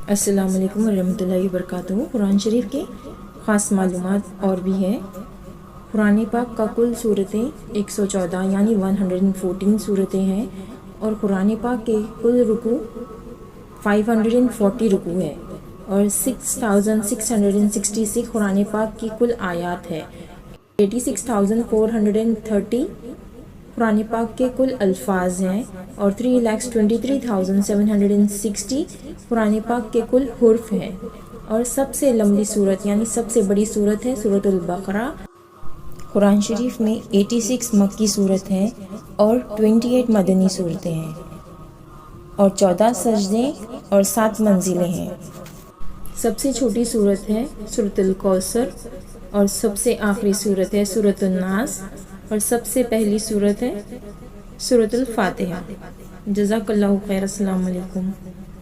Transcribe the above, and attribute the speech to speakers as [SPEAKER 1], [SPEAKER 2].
[SPEAKER 1] अस्सलाम वालेकुम रहमतुल्लाहि व बरकातुहू। कुरान शरीफ के ख़ास मालूमात और भी है। कुरान पाक का कुल सूरतें 114 यानी 114 सूरतें हैं और कुरान पाक के कुल रुकू 540 रुकू है और 6666 कुरान पाक की कुल आयात है। 86,430 कुरान पाक के कुल अल्फाज हैं और 3,23,760 कुरान पाक के कुल हुर्फ हैं। और सबसे लंबी सूरत यानी सबसे बड़ी सूरत है सूरतुल बकरा। कुरान शरीफ में 86 मक्की सूरत हैं और 28 मदनी सूरतें हैं और 14 सजदे और 7 मंजिलें हैं। सबसे छोटी सूरत है सूरतुल कौसर और सबसे आखिरी सूरत है सूरतुल नास और सबसे पहली सूरत है सूरतुल फातिहा। जज़ाकल्लाहु खैर। अस्सलाम वालेकुम।